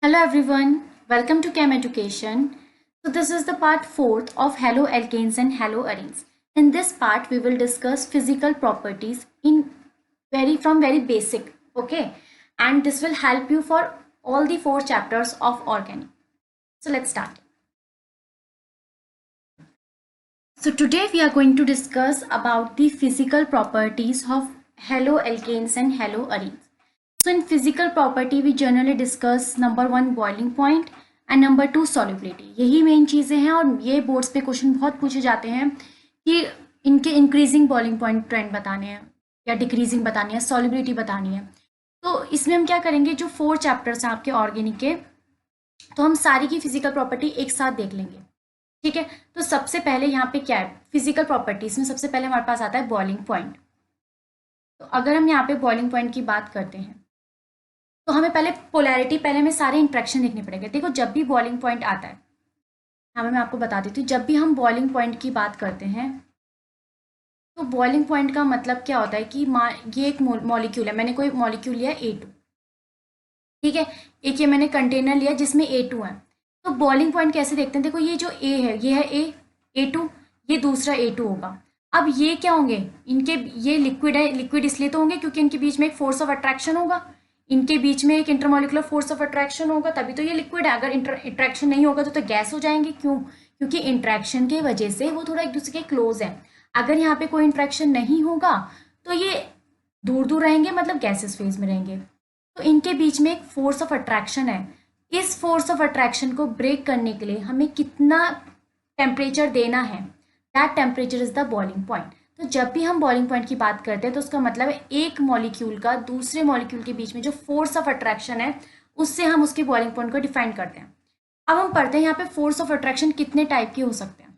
Hello everyone, welcome to Chem Education. So this is the part 4th of haloalkanes and haloarenes. In this part we will discuss physical properties in from very basic, okay? And this will help you for all the 4 chapters of organic. So let's start. So today we are going to discuss about the physical properties of haloalkanes and haloarenes. So in physical property we generally discuss number 1 boiling point and number 2 solubility. यही main चीज़ें हैं और ये boards पे question बहुत पूछे जाते हैं कि इनके इंक्रीजिंग बॉइलिंग पॉइंट ट्रेंड बताने हैं या डिक्रीजिंग बतानी है, सॉल्युबिलिटी बतानी है. तो इसमें हम क्या करेंगे, जो 4 चैप्टर्स हैं आपके ऑर्गेनिक के, तो हम सारी की फिजिकल प्रॉपर्टी एक साथ देख लेंगे. ठीक है. तो सबसे पहले यहाँ पे क्या है, फिजिकल प्रॉपर्टीज में सबसे पहले हमारे पास आता है बॉइलिंग पॉइंट. तो अगर हम यहाँ पे बॉइलिंग पॉइंट की बात करते हैं तो हमें पहले पोलैरिटी, पहले हमें सारे इंट्रैक्शन देखने पड़ेंगे. देखो जब भी बॉइलिंग पॉइंट आता है, हाँ मैं आपको बता देती हूँ, जब भी हम बॉइलिंग पॉइंट की बात करते हैं तो बॉइलिंग पॉइंट का मतलब क्या होता है कि ये एक मॉलिक्यूल है, मैंने कोई मॉलिक्यूल लिया A2, ठीक है, एक ये मैंने कंटेनर लिया जिसमें A2 है. तो बॉइलिंग पॉइंट कैसे देखते हैं, देखो ये जो A है ये है A2, ये दूसरा A2 होगा. अब ये क्या होंगे, इनके ये लिक्विड है, लिक्विड इसलिए तो होंगे क्योंकि इनके बीच में एक फोर्स ऑफ अट्रैक्शन होगा, इनके बीच में एक इंटरमोलिकुलर फोर्स ऑफ अट्रैक्शन होगा, तभी तो ये लिक्विड है. अगर इंट्रैक्शन नहीं होगा तो गैस हो जाएंगे. क्यों? क्योंकि इंट्रैक्शन के वजह से वो थोड़ा एक दूसरे के क्लोज है. अगर यहाँ पे कोई इंट्रैक्शन नहीं होगा तो ये दूर दूर रहेंगे, मतलब गैसेस फेज में रहेंगे. तो इनके बीच में एक फोर्स ऑफ अट्रैक्शन है. इस फोर्स ऑफ अट्रैक्शन को ब्रेक करने के लिए हमें कितना टेम्परेचर देना है, that temperature is the boiling point. तो जब भी हम बॉइलिंग पॉइंट की बात करते हैं तो उसका मतलब है एक मॉलिक्यूल का दूसरे मॉलिक्यूल के बीच में जो फोर्स ऑफ अट्रैक्शन है उससे हम उसके बॉइलिंग पॉइंट को डिफाइन करते हैं. अब हम पढ़ते हैं यहाँ पे फोर्स ऑफ अट्रैक्शन कितने टाइप के हो सकते हैं.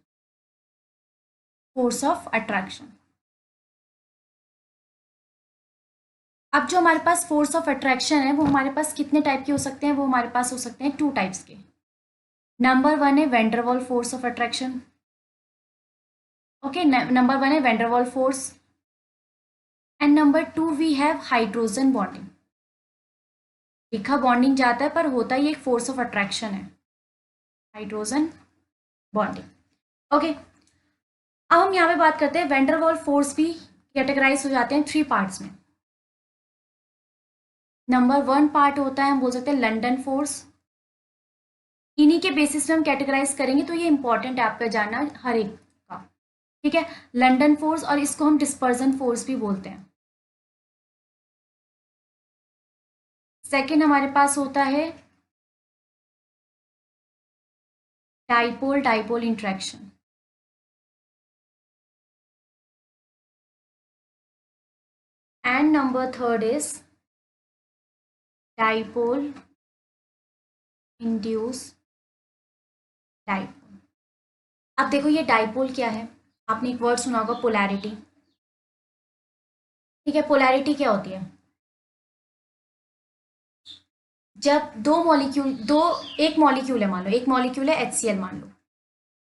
फोर्स ऑफ अट्रैक्शन, अब जो हमारे पास फोर्स ऑफ अट्रैक्शन है वो हमारे पास कितने टाइप के हो सकते हैं, वो हमारे पास हो सकते हैं 2 टाइप्स के. नंबर 1 है van der Waals force of attraction. Okay, number 1 है van der Waals force and number 2 we have hydrogen bonding. लिखा बॉन्डिंग जाता है पर होता ही एक फोर्स ऑफ अट्रैक्शन है, हाइड्रोजन बॉन्डिंग. ओके, अब हम यहाँ पे बात करते हैं वेंडरवॉल फोर्स भी कैटेगराइज हो जाते हैं 3 पार्ट्स में. नंबर 1 पार्ट होता है, हम बोल सकते हैं लंदन फोर्स. इन्हीं के बेसिस पे हम कैटेगराइज करेंगे, तो ये इंपॉर्टेंट है आपका जानना हर एक का. ठीक है, लंदन फोर्स, और इसको हम डिस्पर्जन फोर्स भी बोलते हैं. सेकेंड हमारे पास होता है dipole dipole interaction. And number 3 is dipole induce dipole. अब देखो ये डाइपोल क्या है, आपने एक वर्ड सुना होगा पोलैरिटी. ठीक है, पोलैरिटी क्या होती है, जब एक मॉलिक्यूल है, मान लो एक मॉलिक्यूल है HCl मान लो.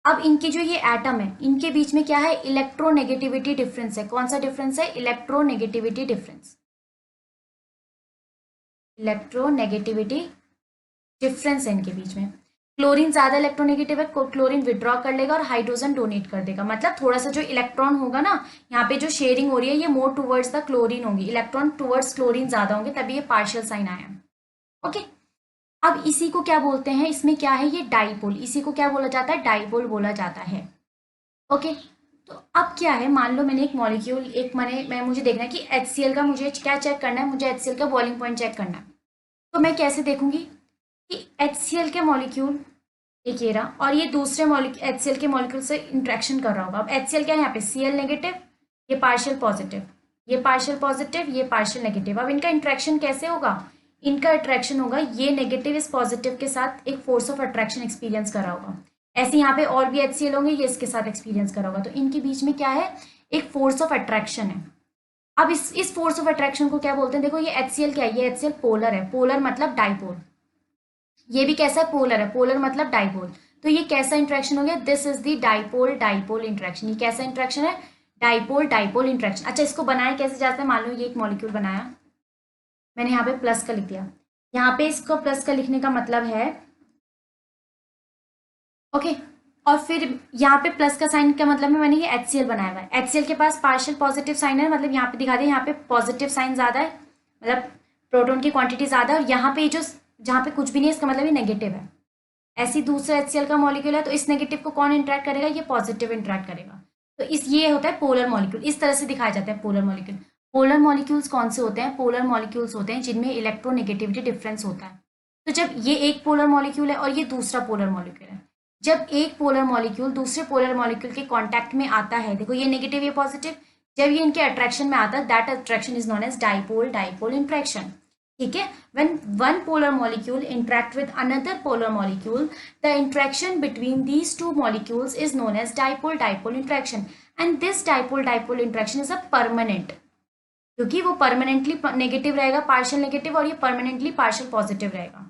अब इनके जो ये एटम है इनके बीच में क्या है, इलेक्ट्रोनेगेटिविटी डिफरेंस है. कौन सा डिफरेंस है, इलेक्ट्रोनेगेटिविटी डिफरेंस. इलेक्ट्रोनेगेटिविटी डिफरेंस है इनके बीच में. क्लोरीन ज्यादा इलेक्ट्रोनेगेटिव है, क्लोरीन विड्रॉ कर लेगा और हाइड्रोजन डोनेट कर देगा. मतलब थोड़ा सा जो इलेक्ट्रॉन होगा ना, यहाँ पे जो शेयरिंग हो रही है ये मोर टुवर्ड्स द क्लोरीन होगी, इलेक्ट्रॉन टुवर्ड्स क्लोरीन ज्यादा होंगे, तभी ये पार्शियल साइन आया. ओके, अब इसी को क्या बोलते हैं, इसमें क्या है, ये डाइपोल. इसी को क्या बोला जाता है, डाइपोल बोला जाता है. ओके, तो अब क्या है, मान लो मैंने एक मॉलिक्यूल, मुझे देखना है कि HCl का मुझे क्या चेक करना है, मुझे HCl का बॉइलिंग पॉइंट चेक करना है. तो मैं कैसे देखूंगी कि HCl के मॉलिक्यूल एक ये रहा और ये दूसरे HCl के मॉलिक्यूल से इंट्रैक्शन कर रहा होगा. अब HCl क्या है, यहाँ पे Cl नेगेटिव, ये पार्शियल पॉजिटिव, ये पार्शियल पॉजिटिव, ये पार्शियल नेगेटिव. अब इनका इंट्रैक्शन कैसे होगा, इनका अट्रैक्शन होगा, ये नेगेटिव इस पॉजिटिव के साथ एक फोर्स ऑफ अट्रैक्शन एक्सपीरियंस कर रहा होगा. ऐसे यहाँ पे और भी HCl होंगे, ये इसके साथ एक्सपीरियंस कर रहा होगा. तो इनके बीच में क्या है, एक फोर्स ऑफ अट्रैक्शन है. अब इस फोर्स ऑफ अट्रैक्शन को क्या बोलते हैं, देखो ये HCl क्या है, ये HCl पोलर है. पोलर मतलब डाइपोल. ये भी कैसा है, पोलर है. पोलर मतलब डाइपोल. तो ये कैसा इंट्रैक्शन हो गया, this is the dipole dipole interaction. ये कैसा इंट्रैक्शन है, डाइपोल डाइपोल इंट्रैक्शन. अच्छा, इसको बनाया कैसे जाता है, मान लो ये एक मॉलिक्यूल बनाया, मैंने यहाँ पे प्लस का लिख दिया, यहाँ पे इसको प्लस का लिखने का मतलब है, ओके। और फिर यहाँ पे प्लस का साइन का मतलब है मैंने ये HCl बनाया हुआ है, HCl के पास पार्शियल पॉजिटिव साइन है, मतलब यहाँ पे दिखा दे, यहाँ पे पॉजिटिव साइन ज्यादा है, मतलब प्रोटॉन की क्वांटिटी ज्यादा है, और यहाँ पे जो जहाँ पे कुछ भी नहीं है इसका मतलब ये नेगेटिव है। ऐसी दूसरा HCl का मॉलिक्यूल है तो इस नेगेटिव को कौन इंटरेक्ट करेगा, ये पॉजिटिव इंटरेक्ट करेगा। तो इस ये होता है पोलर मॉलिक्यूल, इस तरह से दिखाया जाता है पोलर मॉलिक्यूल। पोलर मॉलिक्यूल्स कौन से होते हैं, पोलर मॉलिक्यूल्स होते हैं जिनमें इलेक्ट्रोनेगेटिविटी डिफरेंस होता है। तो जब ये एक पोलर मॉलिक्यूल है और ये दूसरा पोलर मॉलिक्यूल है, जब एक पोलर मॉलिक्यूल दूसरे पोलर मॉलिक्यूल के कांटेक्ट में आता है, देखो ये नेगेटिव ये पॉजिटिव, जब ये इनके अट्रैक्शन में आता है, that attraction is known as dipole dipole interaction. ठीक है, when one polar molecule interact with another polar molecule, the interaction between these two molecules is known as dipole dipole interaction, and this dipole dipole interaction is a permanent, क्योंकि वो permanently negative रहेगा partial negative, और ये permanently partial positive रहेगा।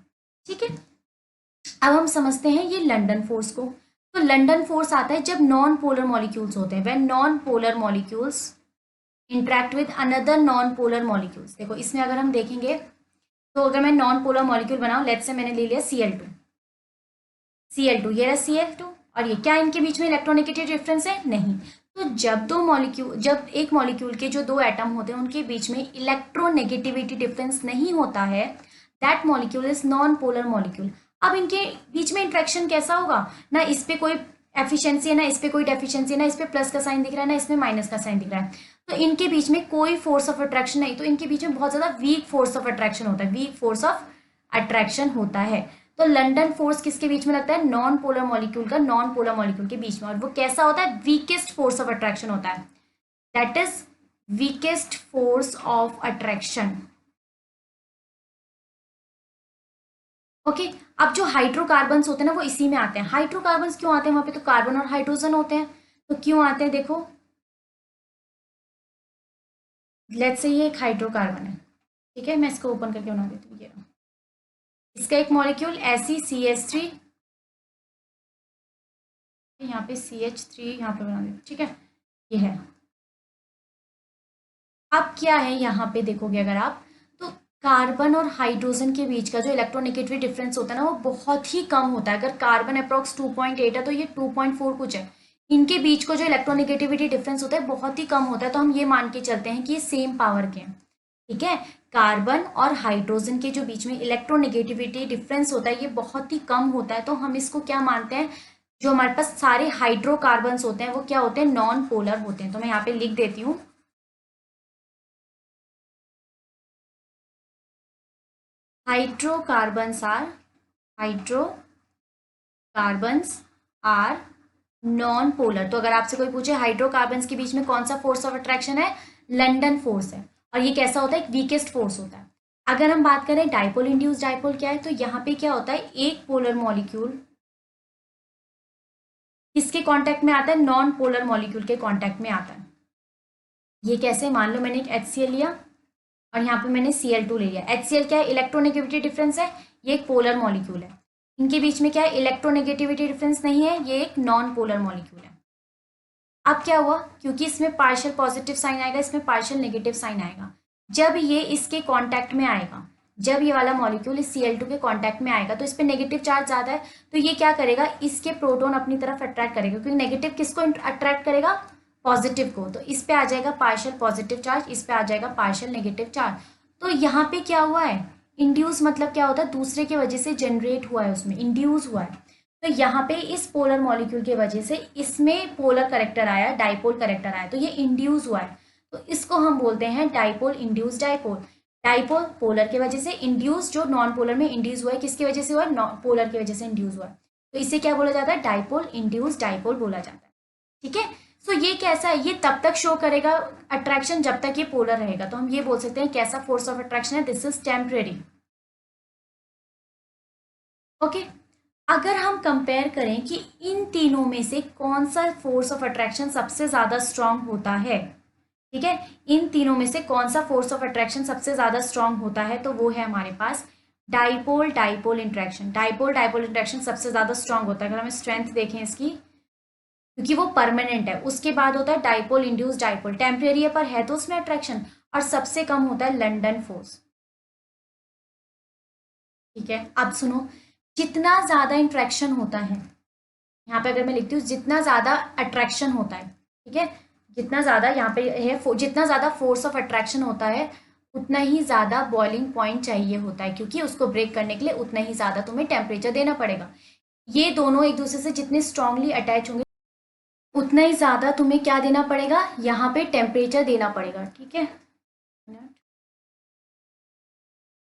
ठीक है, अब हम समझते हैं ये लंडन फोर्स को। तो लंडन फोर्स आता है जब नॉन पोलर मॉलिक्यूल्स होते हैं, when non polar molecules interact with another non polar molecules. देखो इसमें अगर हम देखेंगे तो अगर मैं नॉन पोलर मॉलिक्यूल बनाऊं, लेट्स से मैंने ले लिया Cl2, ये रहा Cl2, और ये क्या इनके बीच में इलेक्ट्रोनेगेटिव डिफरेंस है, नहीं। तो जब एक मॉलिक्यूल के जो दो एटम होते हैं उनके बीच में इलेक्ट्रोनेगेटिविटी डिफरेंस नहीं होता है, that molecule is non polar molecule. अब इनके बीच में इंट्रैक्शन कैसा होगा, ना इस पे कोई एफिशिएंसी है, ना इस पे कोई डेफिशिएंसी है, ना इस पे प्लस का साइन दिख रहा है, ना इसमें माइनस का साइन दिख रहा है, तो इनके बीच में कोई फोर्स ऑफ अट्रैक्शन नहीं, तो इनके बीच में बहुत ज्यादा वीक फोर्स ऑफ अट्रैक्शन होता है, वीक फोर्स ऑफ अट्रैक्शन होता है। तो लंडन फोर्स किसके बीच में लगता है, नॉन पोलर मॉलिक्यूल का नॉन पोलर मॉलिक्यूल के बीच में, और वो कैसा होता है, वीकेस्ट फोर्स ऑफ अट्रैक्शन होता है, that is weakest force of attraction. Okay, अब जो हाइड्रोकार्बन्स होते हैं ना वो इसी में आते हैं। हाइड्रोकार्बन्स क्यों आते हैं, वहां पे तो कार्बन और हाइड्रोजन होते हैं, तो क्यों आते हैं, देखो लेट्स से ये एक हाइड्रोकार्बन है, ठीक है, मैं इसको ओपन करके बना देती हूँ, ये रहा। इसका एक मॉलिक्यूल SeCH3, यहाँ पे CH3 यहाँ पे बना देती, ठीक है, ये है। अब क्या है यहाँ पे देखोगे अगर आप, तो कार्बन और हाइड्रोजन के बीच का जो इलेक्ट्रोनेगेटिव डिफरेंस होता है ना वो बहुत ही कम होता है। अगर कार्बन अप्रॉक्स 2.8 है तो ये 2.4 कुछ है, इनके बीच को जो इलेक्ट्रोनेगेटिविटी डिफरेंस होता है बहुत ही कम होता है, तो हम ये मान के चलते हैं कि ये सेम पावर के हैं। ठीक है, कार्बन और हाइड्रोजन के जो बीच में इलेक्ट्रोनेगेटिविटी डिफरेंस होता है ये बहुत ही कम होता है, तो हम इसको क्या मानते हैं, जो हमारे पास सारे हाइड्रोकार्बन्स होते हैं वो क्या होते हैं, नॉन पोलर होते हैं। तो मैं यहाँ पे लिख देती हूँ, हाइड्रोकार्बन्स आर नॉन पोलर। तो अगर आपसे कोई पूछे हाइड्रोकार्बन्स के बीच में कौन सा फोर्स ऑफ अट्रैक्शन है, लंडन फोर्स है, और ये कैसा होता है, एक वीकेस्ट फोर्स होता है। अगर हम बात करें डाइपोल इंड्यूस डाइपोल क्या है, तो यहाँ पे क्या होता है, एक पोलर मॉलिक्यूल किसके कांटेक्ट में आता है, नॉन पोलर मॉलिक्यूल के कांटेक्ट में आता है। ये कैसे, मान लो मैंने एक HCl लिया और यहाँ पे मैंने Cl2 ले लिया। HCl क्या है, इलेक्ट्रोनेगेटिविटी डिफरेंस है, ये एक पोलर मॉलिक्यूल है, इनके बीच में क्या है, इलेक्ट्रोनेगेटिविटी डिफरेंस नहीं है, ये एक नॉन पोलर मॉलिक्यूल है। अब क्या हुआ, क्योंकि इसमें पार्शियल पॉजिटिव साइन आएगा, इसमें पार्शियल नेगेटिव साइन आएगा, जब ये इसके कांटेक्ट में आएगा, जब ये वाला मॉलिक्यूल इस Cl2 के कांटेक्ट में आएगा तो इस पे नेगेटिव चार्ज ज्यादा है, तो ये क्या करेगा, इसके प्रोटॉन अपनी तरफ अट्रैक्ट करेगा, क्योंकि नेगेटिव किसको अट्रैक्ट करेगा, पॉजिटिव को, तो इस पे आ जाएगा पार्शियल पॉजिटिव चार्ज, इस पे आ जाएगा पार्शियल नेगेटिव चार्ज। तो यहाँ पे क्या हुआ है, इंड्यूस मतलब क्या होता है, दूसरे की वजह से जनरेट हुआ है, उसमें इंड्यूस हुआ है। तो यहाँ पे इस पोलर मॉलिक्यूल की वजह से इसमें पोलर करेक्टर आया, डाइपोल करेक्टर आया, तो ये इंड्यूस हुआ है, तो इसको हम बोलते हैं dipole induce dipole. Dipole polar की वजह से, इंड्यूस जो नॉन पोलर में इंड्यूस हुआ है किसकी वजह से हुआ है, पोलर की वजह से इंड्यूस हुआ है, तो इसे क्या बोला जाता है, डाइपोल इंड्यूस डाइपोल बोला जाता है। ठीक है, सो ये कैसा है, ये तब तक शो करेगा अट्रैक्शन जब तक ये पोलर रहेगा, तो हम ये बोल सकते हैं कैसा फोर्स ऑफ अट्रैक्शन है, दिस इज टेम्परेरी। ओके, अगर हम कंपेयर करें कि इन तीनों में से कौन सा फोर्स ऑफ अट्रैक्शन सबसे ज्यादा स्ट्रांग होता है, ठीक है, इन तीनों में से कौन सा फोर्स ऑफ अट्रैक्शन सबसे ज्यादा स्ट्रांग होता है, तो वो है हमारे पास dipole dipole interaction. Dipole dipole interaction सबसे ज्यादा स्ट्रांग होता है। अगर हम स्ट्रेंथ देखें इसकी, क्योंकि वो परमानेंट है, उसके बाद होता है डाइपोल इंड्यूस डाइपोल, टेम्परेरी है पर है तो उसमें अट्रैक्शन, और सबसे कम होता है लंडन फोर्स। ठीक है, अब सुनो, जितना ज़्यादा इंट्रैक्शन होता है, यहाँ पे अगर मैं लिखती हूँ जितना ज़्यादा अट्रैक्शन होता है, ठीक है, जितना ज़्यादा यहाँ पे है जितना ज़्यादा फोर्स ऑफ अट्रैक्शन होता है उतना ही ज़्यादा बॉइलिंग पॉइंट चाहिए होता है, क्योंकि उसको ब्रेक करने के लिए उतना ही ज़्यादा तुम्हें टेम्परेचर देना पड़ेगा। ये दोनों एक दूसरे से जितने स्ट्रांगली अटैच होंगे उतना ही ज़्यादा तुम्हें क्या देना पड़ेगा, यहाँ पे टेम्परेचर देना पड़ेगा। ठीक है,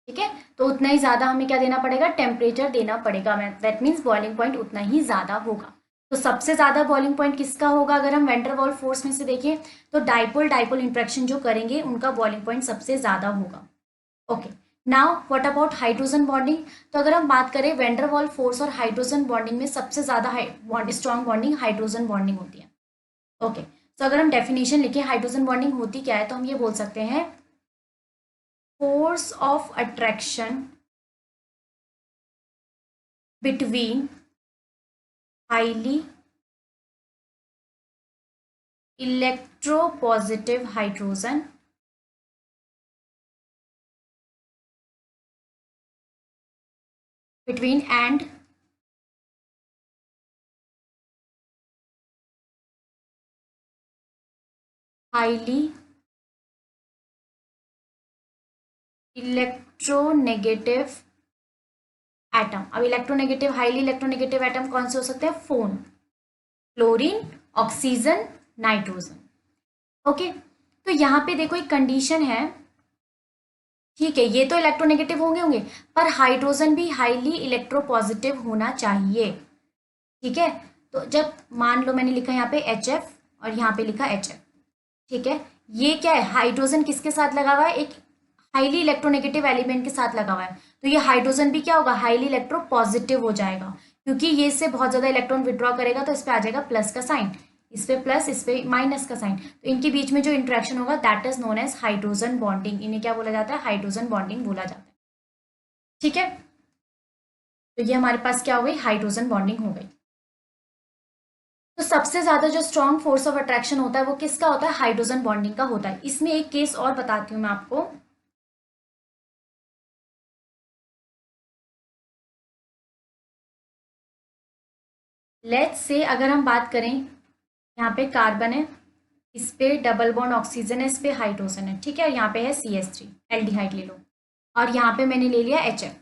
ठीक है, तो उतना ही ज़्यादा हमें क्या देना पड़ेगा, टेम्परेचर देना पड़ेगा। दैट मीन्स बॉइलिंग पॉइंट उतना ही ज़्यादा होगा। तो सबसे ज़्यादा बॉइलिंग पॉइंट किसका होगा, अगर हम वैन डर वाल्स फोर्स में से देखें तो डाइपोल डाइपोल इंट्रैक्शन जो करेंगे उनका बॉइलिंग पॉइंट सबसे ज़्यादा होगा। Okay, now what about hydrogen bonding. तो अगर हम बात करें वैन डर वाल्स फोर्स और हाइड्रोजन बॉन्डिंग में सबसे ज़्यादा स्ट्रॉन्ग बॉन्डिंग हाइड्रोजन बॉन्डिंग होती है। ओके, तो अगर हम डेफिनेशन लिखें हाइड्रोजन बॉन्डिंग होती क्या है, तो हम ये बोल सकते हैं force of attraction between highly electropositive hydrogen between and highly electronegative atom. अब इलेक्ट्रोनेगेटिव हाईली इलेक्ट्रोनेगेटिव एटम कौन से हो सकते हैं, phone, fluorine, oxygen, nitrogen. Okay, तो यहाँ पे देखो एक कंडीशन है, ठीक है, ये तो इलेक्ट्रोनेगेटिव होंगे पर हाइड्रोजन भी हाईली इलेक्ट्रोपॉजिटिव होना चाहिए। ठीक है, तो जब मान लो मैंने लिखा यहाँ पे HF और यहाँ पे लिखा HF, ठीक है, ये क्या है, हाइड्रोजन किसके साथ लगा हुआ है, एक हाईली इलेक्ट्रोनेगेटिव एलिमेंट के साथ लगा हुआ है, तो ये हाइड्रोजन भी क्या होगा, हाईली इलेक्ट्रोपॉजिटिव हो जाएगा, क्योंकि ये इससे बहुत ज्यादा इलेक्ट्रॉन विड्रॉ करेगा, तो इस पे आ जाएगा प्लस का साइन, इस पे प्लस, इस पे माइनस का साइन, तो इनके बीच में जो इंट्रैक्शन होगा that is known as hydrogen bonding. इन्हें क्या बोला जाता है, हाइड्रोजन बॉन्डिंग बोला जाता है। ठीक है, तो ये हमारे पास क्या हो गई, हाइड्रोजन बॉन्डिंग हो गई। तो सबसे ज्यादा जो स्ट्रॉन्ग फोर्स ऑफ अट्रैक्शन होता है वो किसका होता है, हाइड्रोजन बॉन्डिंग का होता है। इसमें एक केस और बताती हूँ मैं आपको। लेट्स से अगर हम बात करें, यहाँ पे कार्बन है, इस पे डबल बॉन्ड ऑक्सीजन है, इस पे हाइड्रोजन है, ठीक है, यहाँ पे है CH3 एल्डिहाइड ले लो, और यहाँ पे मैंने ले लिया HF।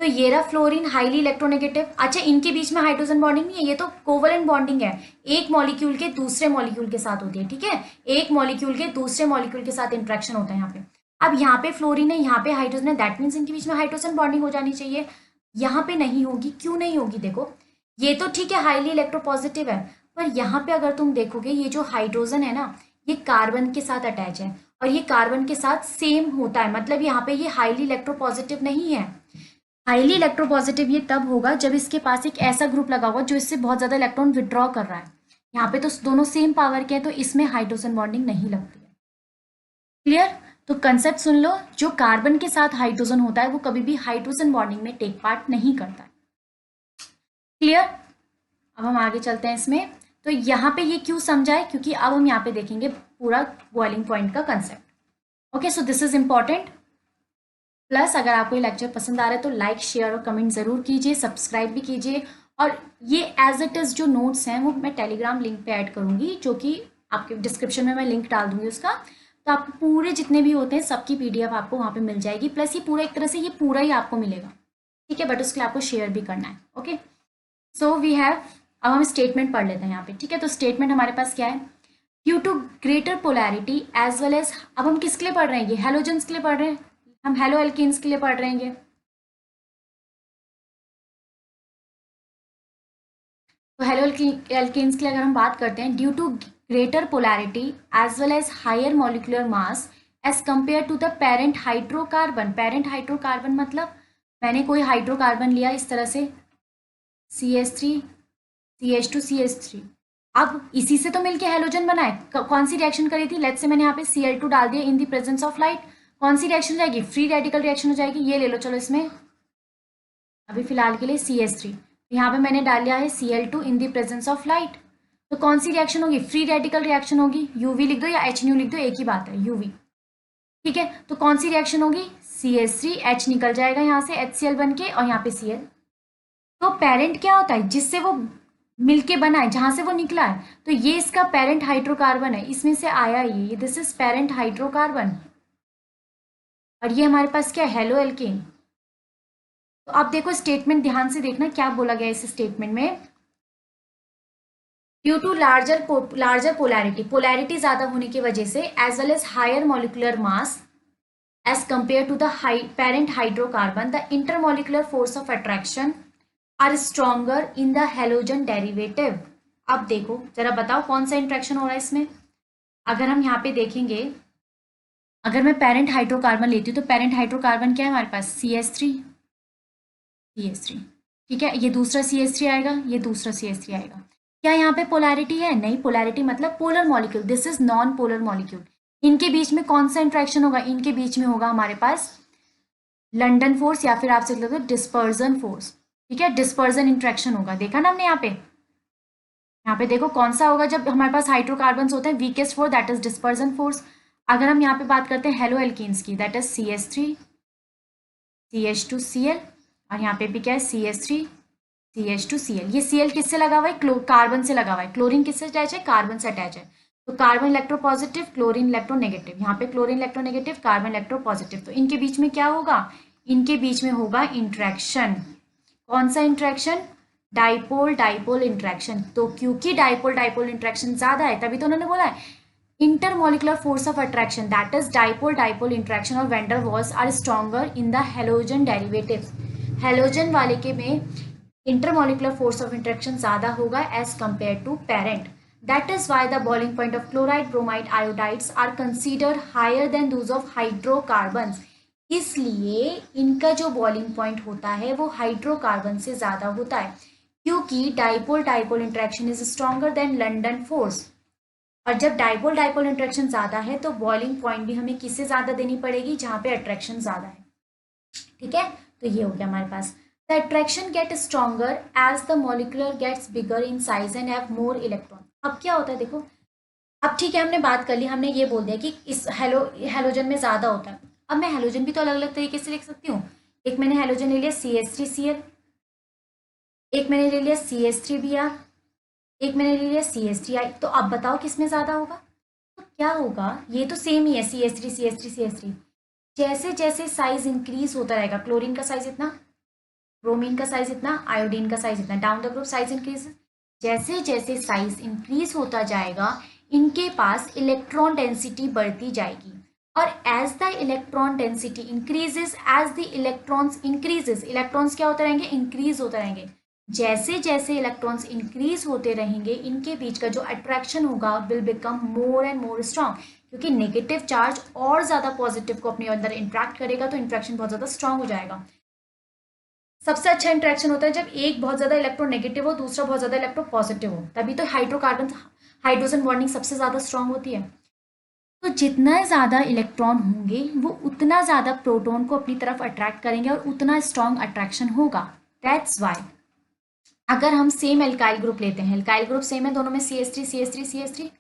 तो ये रहा फ्लोरीन हाईली इलेक्ट्रोनेगेटिव। अच्छा, इनके बीच में हाइड्रोजन बॉन्डिंग नहीं है, ये तो कोवलेंट बॉन्डिंग है, एक मॉलिक्यूल के दूसरे मॉलिक्यूल के साथ होती है। ठीक है, एक मॉलिक्यूल के दूसरे मॉलिक्यूल के साथ इंट्रैक्शन होता है यहाँ पे। अब यहाँ पे फ्लोरीन है, यहाँ पे हाइड्रोजन है, दैट मीन्स इनके बीच में हाइड्रोजन बॉन्डिंग हो जानी चाहिए। यहाँ पे नहीं होगी, क्यों नहीं होगी, देखो ये तो ठीक है हाईली इलेक्ट्रोपॉजिटिव है, पर यहाँ पे अगर तुम देखोगे ये जो हाइड्रोजन है ना, ये कार्बन के साथ अटैच है, और ये कार्बन के साथ सेम होता है, मतलब यहाँ पे ये हाईली इलेक्ट्रोपॉजिटिव नहीं है। हाईली इलेक्ट्रोपॉजिटिव ये तब होगा जब इसके पास एक ऐसा ग्रुप लगा होगा जो इससे बहुत ज्यादा इलेक्ट्रॉन विड्रॉ कर रहा है। यहाँ पे तो दोनों सेम पावर के हैं, तो इसमें हाइड्रोजन बॉन्डिंग नहीं लगती है। क्लियर, तो कंसेप्ट सुन लो, जो कार्बन के साथ हाइड्रोजन होता है वो कभी भी हाइड्रोजन बॉन्डिंग में टेक पार्ट नहीं करता है। क्लियर, अब हम आगे चलते हैं इसमें। तो यहाँ पे ये क्यों समझा है, क्योंकि अब हम यहाँ पे देखेंगे पूरा बॉइलिंग पॉइंट का concept. Okay, so this is important. Plus अगर आपको ये लेक्चर पसंद आ रहा है तो लाइक शेयर और कमेंट ज़रूर कीजिए, सब्सक्राइब भी कीजिए, और ये एज इट इज़ जो नोट्स हैं वो मैं टेलीग्राम लिंक पे ऐड करूँगी, जो कि आपके डिस्क्रिप्शन में मैं लिंक डाल दूँगी उसका, तो आप पूरे जितने भी होते हैं सबकी PDF आपको वहाँ पे मिल जाएगी। प्लस ये पूरा एक तरह से ये पूरा ही आपको मिलेगा, ठीक है, बट उसके लिए आपको शेयर भी करना है। ओके, सो वी हैव, अब हम स्टेटमेंट पढ़ लेते हैं यहाँ पे। ठीक है, तो स्टेटमेंट हमारे पास क्या है, due to greater polarity as well as, अब हम किसके लिए पढ़ रहे हैं, ये हेलोजेंस के लिए पढ़ रहे हैं, हम हेलो एल्केन्स के लिए पढ़ रहे हैं। तो हेलो एल्केन्स के लिए अगर हम बात करते हैं, due to greater polarity as well as higher molecular mass as compare to the parent hydrocarbon. Parent hydrocarbon मतलब मैंने कोई हाइड्रोकार्बन लिया इस तरह से, CH3 CH2 CH3, अब इसी से तो मिलके हेलोजन बना है। कौन सी रिएक्शन करी थी, लेट्स से मैंने यहाँ पे Cl2 डाल दिया in the presence of light, कौन सी रिएक्शन हो जाएगी, फ्री रेडिकल रिएक्शन हो जाएगी। ये ले लो, चलो इसमें अभी फिलहाल के लिए CH3, यहाँ पे मैंने डाल लिया है Cl2 in the presence of light, तो कौन सी रिएक्शन होगी, फ्री रेडिकल रिएक्शन होगी। UV लिख दो या HNU लिख दो, एक ही बात है, UV। ठीक है, तो कौन सी रिएक्शन होगी, CH3H निकल जाएगा यहाँ से HCl बन के, और यहाँ पे Cl। तो पेरेंट क्या होता है, जिससे वो मिलके बना है, जहां से वो निकला है, तो ये इसका पेरेंट हाइड्रोकार्बन है, इसमें से आया ये, दिस इज पेरेंट हाइड्रोकार्बन। और ये हमारे पास क्या है, हेलो एल्केन। तो आप देखो स्टेटमेंट ध्यान से देखना क्या बोला गया इस स्टेटमेंट में। Due to larger polarity, polarity ज्यादा होने की वजह से, as well as higher molecular mass as compare to the parent hydrocarbon, the intermolecular force of attraction are stronger in the halogen derivative. अब देखो जरा बताओ कौन सा इंट्रैक्शन हो रहा है इसमें। अगर हम यहाँ पे देखेंगे, अगर मैं पेरेंट हाइड्रोकार्बन लेती हूँ तो पेरेंट हाइड्रोकार्बन क्या है हमारे पास, CH3। ठीक है, ये दूसरा CH3 आएगा, ये दूसरा CH3 आएगा। क्या यहाँ पे पोलैरिटी है, नहीं, पोलैरिटी मतलब polar molecule, this is non polar molecule. इनके बीच में कौन सा इंट्रैक्शन होगा, इनके बीच में होगा हमारे पास लंडन फोर्स, या फिर आपसे लोग डिस्पर्जन फोर्स। ठीक है, डिस्पर्जन इंट्रैक्शन होगा, देखा ना हमने यहाँ पे। यहाँ पे देखो कौन सा होगा, जब हमारे पास हाइड्रोकार्बन होते हैं, weakest force that is dispersion force. अगर हम यहाँ पे बात करते हैं हेलो एल्कीन्स की, दैट इज CH3 CH2Cl, और यहाँ पे भी क्या है CH3 CH2Cl। ये Cl किससे लगा हुआ है, कार्बन से लगा हुआ है। क्लोरीन किससे अटैच है, कार्बन से अटैच है। तो कार्बन इलेक्ट्रोपॉजिटिव, क्लोरीन इलेक्ट्रोनेगेटिव, यहाँ पे क्लोरीन इलेक्ट्रोनेगेटिव, कार्बन इलेक्ट्रोपॉजिटिव। तो इनके बीच में क्या होगा, इनके बीच में होगा इंट्रैक्शन। कौन सा इंट्रैक्शन, डाइपोल डाइपोल इंट्रैक्शन। तो क्योंकि डाइपोल डाइपोल इंट्रैक्शन ज्यादा है, तभी तो उन्होंने बोला है intermolecular force of attraction, that is dipole dipole interaction और van der Waals are stronger in the halogen derivatives. Halogen वाले के में इंटरमोलिकुलर फोर्स ऑफ इंट्रैक्शन ज्यादा होगा as compare to parent. That is why the boiling point of chloride, bromide, iodides are considered higher than those of hydrocarbons. इसलिए इनका जो boiling point होता है वो हाइड्रोकार्बन से ज्यादा होता है, क्योंकि dipole dipole interaction is stronger than London force. और जब डाइपोल डाइपोल इंट्रैक्शन ज्यादा है तो बॉइलिंग पॉइंट भी हमें किससे ज्यादा देनी पड़ेगी, जहां पे अट्रैक्शन ज्यादा है। ठीक है, तो ये हो गया हमारे पास। The attraction get stronger as the molecular gets bigger in size and have more electron. अब क्या होता है देखो, अब ठीक है हमने बात कर ली, हमने ये बोल दिया कि इस हेलोजन में ज्यादा होता है। अब मैं हेलोजन भी तो अलग अलग तरीके से लिख सकती हूँ। एक मैंने हेलोजन ले लिया CH3Cl, एक मैंने ले लिया CH3Br, एक मैंने ले लिया CH3I। तो अब बताओ किसमें ज्यादा होगा, तो क्या होगा, ये तो सेम ही है CH3 जैसे जैसे साइज इंक्रीज होता रहेगा, क्लोरीन का साइज इतना, ब्रोमीन का साइज इतना, आयोडीन का साइज इतना, down the group size increase. जैसे जैसे साइज इंक्रीज होता जाएगा इनके पास इलेक्ट्रॉन डेंसिटी बढ़ती जाएगी, और as the electron density increases, as the electrons increases, electrons क्या होते रहेंगे, इंक्रीज होते रहेंगे। जैसे जैसे इलेक्ट्रॉन्स इंक्रीज होते रहेंगे इनके बीच का जो अट्रैक्शन होगा will become more and more strong, क्योंकि नेगेटिव चार्ज और ज्यादा पॉजिटिव को अपने अंदर इंट्रैक्ट करेगा, तो इंट्रैक्शन बहुत ज्यादा स्ट्रॉन्ग हो जाएगा। सबसे अच्छा इंट्रैक्शन होता है जब एक बहुत ज्यादा इलेक्ट्रो नेगेटिव हो, दूसरा बहुत ज्यादा इलेक्ट्रो पॉजिटिव हो, तभी तो हाइड्रोकार्बन हाइड्रोजन बॉन्डिंग सबसे ज्यादा स्ट्रॉन्ग होती है। तो जितना ज्यादा इलेक्ट्रॉन होंगे वो उतना ज्यादा प्रोटॉन को अपनी तरफ अट्रैक्ट करेंगे और उतना स्ट्रॉन्ग अट्रैक्शन होगा। दैट्स वाई अगर हम सेम एल्काइल ग्रुप लेते हैं, एल्काइल ग्रुप सेम है दोनों में, CH3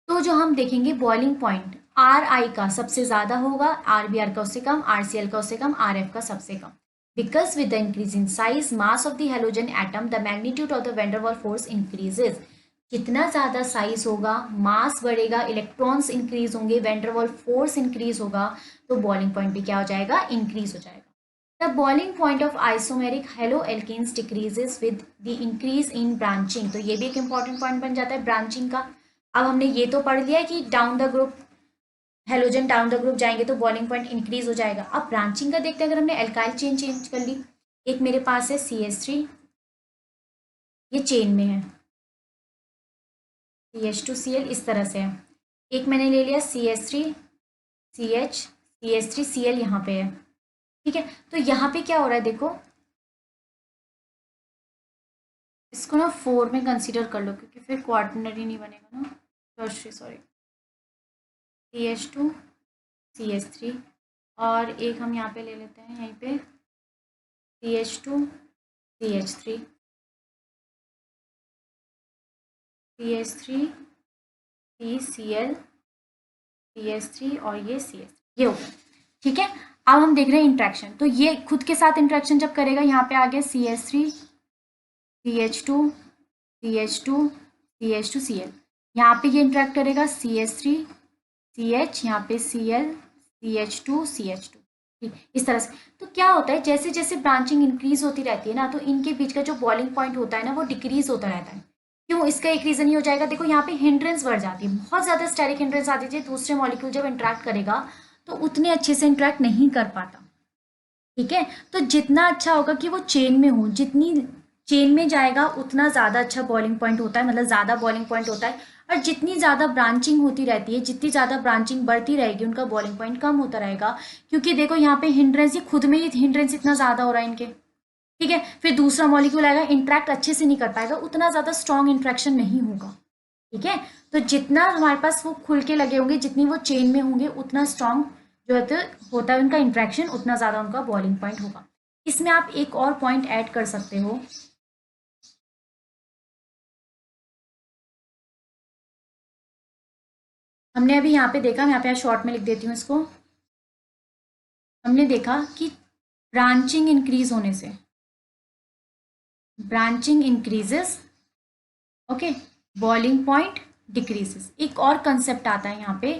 तो जो हम देखेंगे बॉइलिंग पॉइंट RI का सबसे ज्यादा होगा, RBr का उससे कम, RCl का उससे कम, RF का सबसे कम। Because with the increase in size, mass of the halogen atom, the magnitude of the van der Waals force increases. जितना ज्यादा साइज होगा, मास बढ़ेगा, इलेक्ट्रॉन्स इंक्रीज होंगे, वैन डर वाल फोर्स इंक्रीज होगा, तो बॉइलिंग पॉइंट भी क्या हो जाएगा, इंक्रीज हो जाएगा। The boiling point of isomeric haloalkanes decreases with the increase in branching. तो ये भी एक इंपॉर्टेंट पॉइंट बन जाता है ब्रांचिंग का। अब हमने ये तो पढ़ लिया कि down the group halogen down the group जाएंगे तो बॉइलिंग पॉइंट इंक्रीज हो जाएगा। अब ब्रांचिंग का देखते हैं, अगर हमने एल्काइल चेन चेंज कर ली, एक मेरे पास है CH3, ये चेन में है, CH2Cl इस तरह से है, एक मैंने ले लिया CH3CH CH3Cl यहाँ पे है। ठीक है, तो यहाँ पे क्या हो रहा है देखो, इसको ना 4 में कंसीडर कर लो क्योंकि फिर क्वार्टनरी नहीं बनेगा ना, टर्शरी सॉरी, CH2 CH3, और एक हम यहाँ पे ले लेते हैं यहीं पे CH2 CH3 CH3 CCl CH3 और ये CH3, ये हो गया। ठीक है, अब हम देख रहे हैं इंट्रैक्शन, तो ये खुद के साथ इंट्रैक्शन जब करेगा, यहाँ पे आ गया CH3 CH2 CH2 CH2 Cl, यहाँ पे ये इंट्रैक्ट करेगा CH3 CH, यहाँ पे Cl CH2 CH2, ठीक इस तरह से। तो क्या होता है, जैसे जैसे ब्रांचिंग इंक्रीज होती रहती है ना, तो इनके बीच का जो बॉइलिंग पॉइंट होता है ना, वो डिक्रीज होता रहता है। क्यों? इसका एक रीजन ही हो जाएगा, देखो यहाँ पे हिंड्रेंस बढ़ जाती है, बहुत ज्यादा स्टेरिक हिंड्रेंस आती है, दूसरे मॉलिक्यूल जब इंट्रैक्ट करेगा तो उतने अच्छे से इंट्रैक्ट नहीं कर पाता, ठीक है। तो जितना अच्छा होगा कि वो चेन में हो, जितनी चेन में जाएगा उतना ज़्यादा अच्छा बॉइलिंग पॉइंट होता है, मतलब ज़्यादा बॉइलिंग पॉइंट होता है। और जितनी ज़्यादा ब्रांचिंग होती रहती है, जितनी ज़्यादा ब्रांचिंग बढ़ती रहेगी, उनका बॉइलिंग पॉइंट कम होता रहेगा। क्योंकि देखो यहाँ पे हिंड्रेंस, ये खुद में ही हिंड्रेंस इतना ज़्यादा हो रहा है इनके, ठीक है। फिर दूसरा मॉलिक्यूल आएगा, इंट्रैक्ट अच्छे से नहीं कर पाएगा, उतना ज़्यादा स्ट्रॉन्ग इंट्रैक्शन नहीं होगा, ठीक है। तो जितना हमारे पास वो खुल के लगे होंगे, जितनी वो चेन में होंगे, उतना स्ट्रॉन्ग जो होता है उनका इंट्रैक्शन, उतना ज़्यादा उनका बॉइलिंग पॉइंट होगा। इसमें आप एक और पॉइंट ऐड कर सकते हो, हमने अभी यहाँ पे देखा, मैं यहाँ पे शॉर्ट में लिख देती हूँ इसको। हमने देखा कि ब्रांचिंग इंक्रीज होने से, branching increases, okay, boiling point decreases. एक और कंसेप्ट आता है यहाँ पे,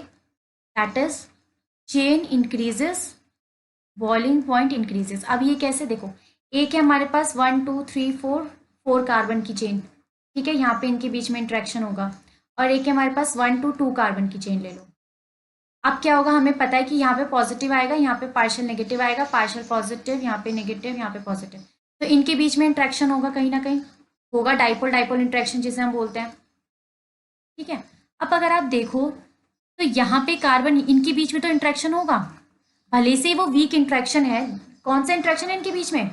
that is chain increases, boiling point increases. अब ये कैसे, देखो एक है हमारे पास 1 2 3 4 4 कार्बन की चेन, ठीक है, यहाँ पे इनके बीच में इंट्रैक्शन होगा। और एक है हमारे पास 1 2 2 कार्बन की चेन ले लो। अब क्या होगा, हमें पता है कि यहाँ पे पॉजिटिव आएगा, यहाँ पे पार्शियल नेगेटिव आएगा, पार्शियल पॉजिटिव, यहाँ पे नेगेटिव, यहाँ पे पॉजिटिव। तो इनके बीच में इंट्रैक्शन होगा, कहीं ना कहीं होगा, डाइपोल डाइपोल इंट्रैक्शन जिसे हम बोलते हैं, ठीक है। अब अगर आप देखो तो यहाँ पे कार्बन, इनके बीच में तो इंट्रैक्शन होगा, भले से वो वीक इंट्रैक्शन है। कौन सा इंट्रैक्शन है इनके बीच में?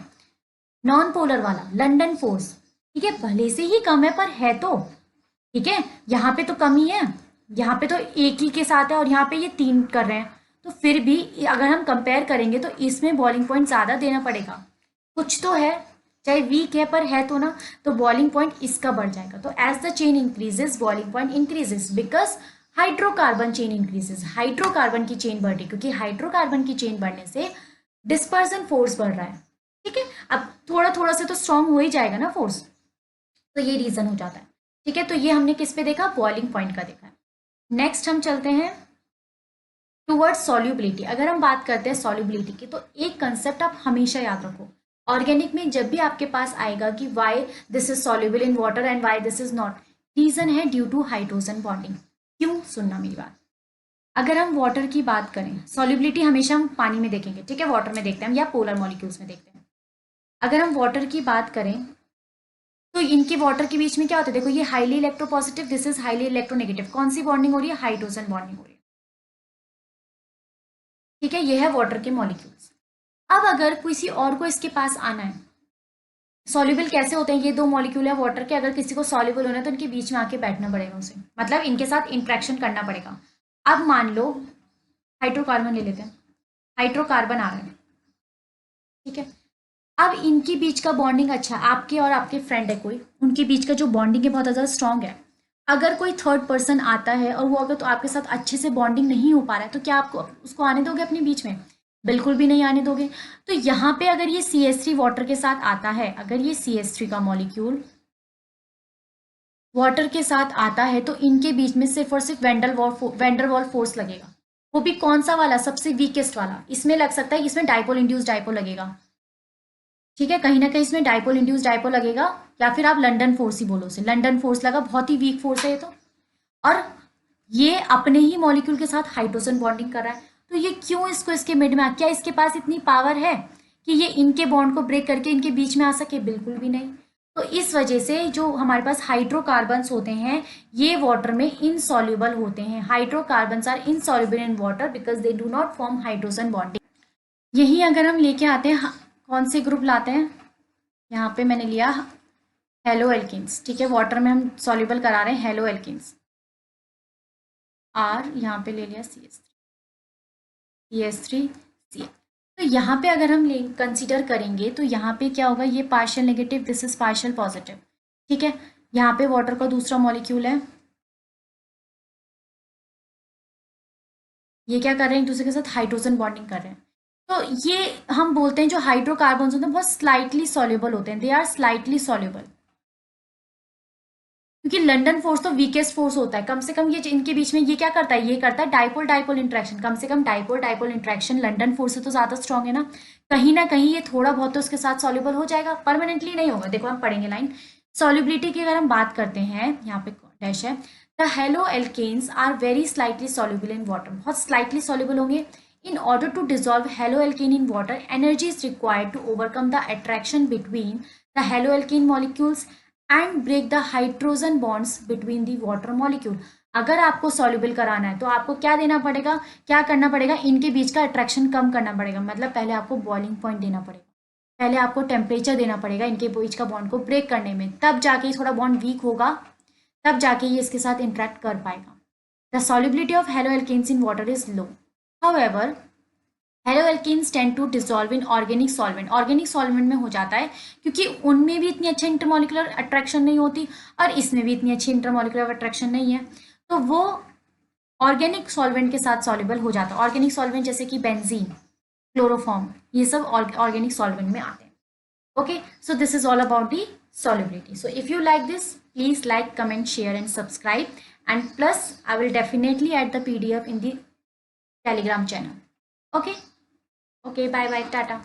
नॉन पोलर वाला, लंडन फोर्स, ठीक है, भले से ही कम है पर है तो, ठीक है। यहाँ पे तो कम ही है, यहाँ पे तो एक ही के साथ है, और यहाँ पे ये 3 कर रहे हैं, तो फिर भी अगर हम कंपेयर करेंगे तो इसमें बॉइलिंग पॉइंट ज्यादा देना पड़ेगा, कुछ तो है, चाहे वीक है पर है तो ना, तो बॉइलिंग पॉइंट इसका बढ़ जाएगा। तो as the chain increases, boiling point increases, because hydrocarbon chain increases, hydrocarbon की चेन बढ़ रही, क्योंकि हाइड्रोकार्बन की चेन बढ़ने से डिस्पर्सन फोर्स बढ़ रहा है, ठीक है। अब थोड़ा थोड़ा से तो स्ट्रांग हो ही जाएगा ना फोर्स, तो ये रीजन हो जाता है, ठीक है। तो ये हमने किस पे देखा, बॉइलिंग पॉइंट का देखा है। नेक्स्ट हम चलते हैं टूवर्ड्स सॉल्युबिलिटी। अगर हम बात करते हैं सॉल्युबिलिटी की, तो एक कंसेप्ट आप हमेशा याद रखो, ऑर्गेनिक में जब भी आपके पास आएगा कि why this is soluble in water and why this is not, reason है ड्यू टू हाइड्रोजन बॉन्डिंग। क्यों? सुनना मेरी बात। अगर हम वाटर की बात करें, सॉल्युबिलिटी हमेशा हम पानी में देखेंगे, ठीक है, वाटर में देखते हैं या पोलर मॉलिक्यूल्स में देखते हैं। अगर हम वाटर की बात करें तो इनके वाटर के बीच में क्या होता है, देखो ये highly electropositive, this is highly electronegative, कौन सी बॉन्डिंग हो रही है, हाइड्रोजन बॉन्डिंग हो रही है, ठीक है। ये है वाटर के मॉलिक्यूल्स। अब अगर किसी और को इसके पास आना है, सॉल्युबल कैसे होते हैं, ये 2 मॉलिक्यूल है वाटर के, अगर किसी को सॉल्युबल होना है तो इनके बीच में आके बैठना पड़ेगा उसे, मतलब इनके साथ इंट्रैक्शन करना पड़ेगा। अब मान लो हाइड्रोकार्बन ले लेते हैं, हाइड्रोकार्बन आ रहा है, ठीक है। अब इनके बीच का बॉन्डिंग अच्छा है, आपके और आपके फ्रेंड है कोई, उनके बीच का जो बॉन्डिंग है बहुत ज़्यादा स्ट्रांग है। अगर कोई थर्ड पर्सन आता है और वो अगर तो आपके साथ अच्छे से बॉन्डिंग नहीं हो पा रहा है, तो क्या आपको उसको आने दोगे अपने बीच में? बिल्कुल भी नहीं आने दोगे। तो यहाँ पे अगर ये CH3 वाटर के साथ आता है, अगर ये CH3 का मॉलिक्यूल वाटर के साथ आता है, तो इनके बीच में सिर्फ और सिर्फ वेंडरवॉल फोर्स लगेगा, वो भी कौन सा वाला, सबसे वीकेस्ट वाला इसमें लग सकता है, इसमें डाइपोल इंड्यूस डाइपोल लगेगा, ठीक है, कहीं ना कहीं इसमें डाइपोल इंड्यूस डाइपोल लगेगा, या फिर आप लंडन फोर्स ही बोलो उसे, लंडन फोर्स लगा, बहुत ही वीक फोर्स है ये तो। और ये अपने ही मॉलिक्यूल के साथ हाइड्रोजन बॉन्डिंग कर रहा है, तो ये क्यों इसको इसके मिड में क्या इसके पास इतनी पावर है कि ये इनके बॉन्ड को ब्रेक करके इनके बीच में आ सके? बिल्कुल भी नहीं। तो इस वजह से जो हमारे पास हाइड्रोकार्बन्स होते हैं, ये वाटर में इनसॉल्युबल होते हैं, hydrocarbons are insoluble in water because they do not form hydrogen bonding. यही अगर हम लेके आते हैं, कौन से ग्रुप लाते हैं, यहाँ पे मैंने लिया हेलो एल्किन्स, ठीक है, वाटर में हम सॉल्युबल करा रहे हैं हेलो एल्किन्स, आर यहाँ पे ले लिया CH3 Cl। तो यहाँ पे अगर हम कंसीडर करेंगे तो यहाँ पे क्या होगा, ये partial negative, this is partial positive, ठीक है। यहाँ पे वाटर का दूसरा मॉलिक्यूल है, ये क्या कर रहे हैं, एक दूसरे के साथ हाइड्रोजन बॉन्डिंग कर रहे हैं। तो ये हम बोलते हैं जो हाइड्रोकार्बन्स होते हैं बहुत स्लाइटली सॉल्युबल होते हैं, दे आर स्लाइटली सॉल्युबल, क्योंकि लंडन फोर्स तो वीकेस्ट फोर्स होता है, कम से कम ये इनके बीच में ये क्या करता है, ये करता है डाइपोल डाइपोल इंट्रैक्शन, कम से कम dipole dipole interaction London force से तो ज़्यादा स्ट्रॉन्ग है ना कहीं ये थोड़ा बहुत तो उसके साथ सॉल्युबल हो जाएगा, परमानेंटली नहीं होगा। देखो हम पढ़ेंगे लाइन सॉल्युबिलिटी की, अगर हम बात करते हैं यहाँ पे डैश है, the haloalkanes are very slightly soluble in water, बहुत स्लाइटली सॉल्युबल होंगे। In order to dissolve haloalkane in water, energy is required to overcome the attraction between the haloalkane molecules and break the hydrogen bonds between the water molecule. अगर आपको soluble कराना है तो आपको क्या देना पड़ेगा, क्या करना पड़ेगा, इनके बीच का attraction कम करना पड़ेगा, मतलब पहले आपको boiling point देना पड़ेगा, पहले आपको टेम्परेचर देना पड़ेगा इनके बीच का बॉन्ड को ब्रेक करने में, तब जाके थोड़ा बॉन्ड वीक होगा, तब जाके ये इसके साथ इंटरेक्ट कर पाएगा। The solubility of haloalkanes in water is low. However, haloalkanes tend to dissolve in organic solvent, organic solvent में हो जाता है क्योंकि उनमें भी इतनी अच्छी इंटरमोलिकुलर अट्रैक्शन नहीं होती और इसमें भी इतनी अच्छी इंटरमोलिकुलर अट्रैक्शन नहीं है, तो वो ऑर्गेनिक सॉल्वेंट के साथ सॉल्युबल हो जाता है। ऑर्गेनिक सॉल्वेंट जैसे कि बेंजीन, क्लोरोफॉर्म, ये सब ऑर्गेनिक सॉल्वेंट में आते हैं। Okay, so this is all about the solubility. So if you like this, please like, comment, share and subscribe, and plus I will definitely add the PDF in the Telegram channel. Okay. Okay, bye bye, tata.